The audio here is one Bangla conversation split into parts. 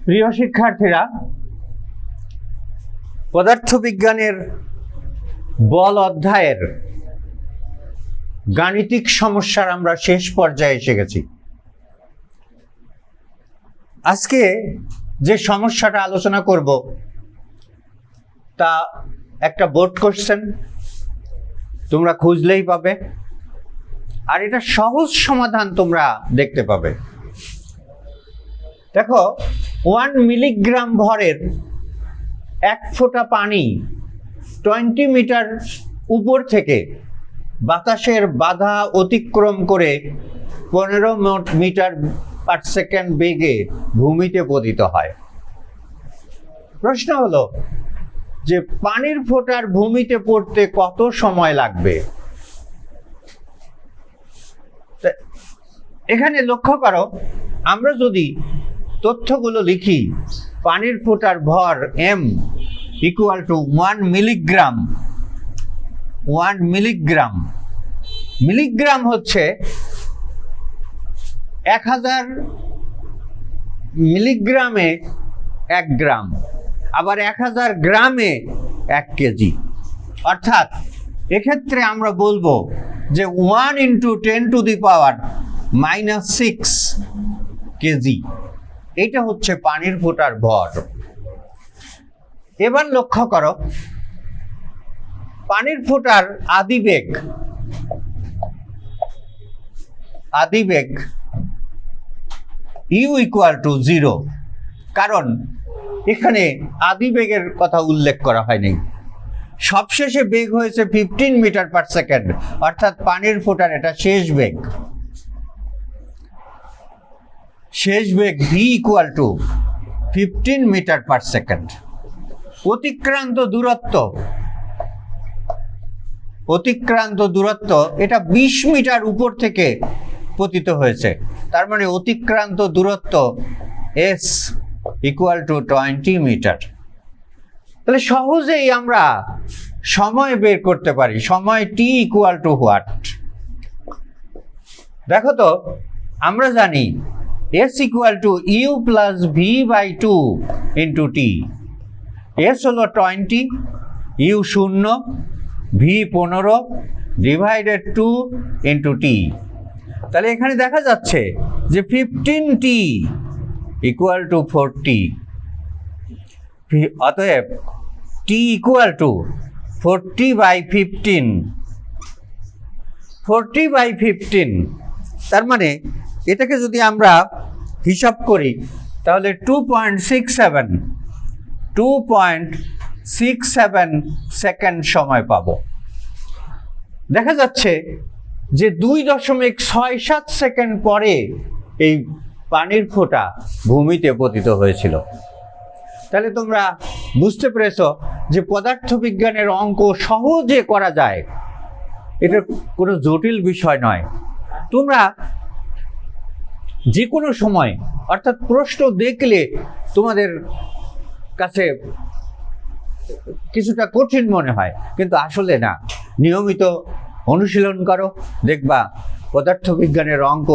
প্রিয় শিক্ষার্থীরা, পদার্থবিজ্ঞানের বল অধ্যায়ের গাণিতিক সমস্যার আমরা শেষ পর্যায়ে এসে গেছি। আজকে যে সমস্যাটা আলোচনা করব তা একটা বোর্ড কোশ্চেন, তোমরা খুঁজলেই পাবে, আর এটা সহজ সমাধান তোমরা দেখতে পাবে। দেখো, 1 মিলিগ্রাম ভরের 1 ফোঁটা পানি 20 মিটার উপর থেকে বাতাসের বাধা অতিক্রম করে 15 মিটার পার সেকেন্ড বেগে ভূমিতে পতিত হয়। প্রশ্ন হলো যে পানির ফোঁটার ভূমিতে পড়তে কত সময় লাগবে? এখানে লক্ষ্য করো, আমরা যদি তথ্যগুলো লিখি, পানির ফোঁটার ভর m equal to 1 milligram. 1 milligram, milligram হচ্ছে 1000 মিলিগ্রামে 1 গ্রাম, আবার 1000 গ্রামে 1 কেজি। অর্থাৎ এক্ষেত্রে আমরা বলবো যে 1 × 10⁻⁻6 কেজি, এটা হচ্ছে পানির ফোঁটার ভর। এবার লক্ষ্য করো, পানির ফোঁটার আদিবেগ u ইকুয়াল টু 0, কারণ এখানে আদিবেগের কথা উল্লেখ করা হয়নি। সবশেষে বেগ হয়েছে 15 মিটার পার সেকেন্ড, অর্থাৎ পানির ফোঁটার এটা শেষ বেগ। শেষ বেগ v equal to 15 metre per second. অতিক্রান্ত দূরত্ব এটা 20 মিটার উপর থেকে পতিত হয়েছে, তার মানে অতিক্রান্ত দূরত্ব s ইকুয়াল টু 20 মিটার। তাহলে সহজেই আমরা সময় বের করতে পারি। সময় t ইকুয়াল টু হোয়াট? দেখো তো, আমরা জানি s equal to u plus v/2 into t। s হলো 20, u 0, v 15 divided 2 into t। তাহলে এখানে দেখা যাচ্ছে যে 15t ইকুয়াল টু 40। অতএব t ইকুয়াল টু 40/15। 40/15, তার মানে এটাকে যদি আমরা হিসাব করি তাহলে 2.67 সেকেন্ড সময় পাবো। দেখা যাচ্ছে যে 2.67 সেকেন্ড পরে এই পানির ফোঁটা ভূমিতে পতিত হয়েছিল। তাহলে তোমরা বুঝতে পেরেছো যে পদার্থবিজ্ঞানের অঙ্ক সহজে করা যায়, এটা কোনো জটিল বিষয় নয়। তোমরা যে কোনো সময়, অর্থাৎ প্রশ্ন দেখলে তোমাদের কাছে কিছুটা কঠিন মনে হয়, কিন্তু আসলে না। নিয়মিত অনুশীলন করো, দেখবা পদার্থবিজ্ঞানের অঙ্ক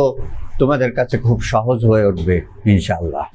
তোমাদের কাছে খুব সহজ হয়ে উঠবে ইনশাআল্লাহ।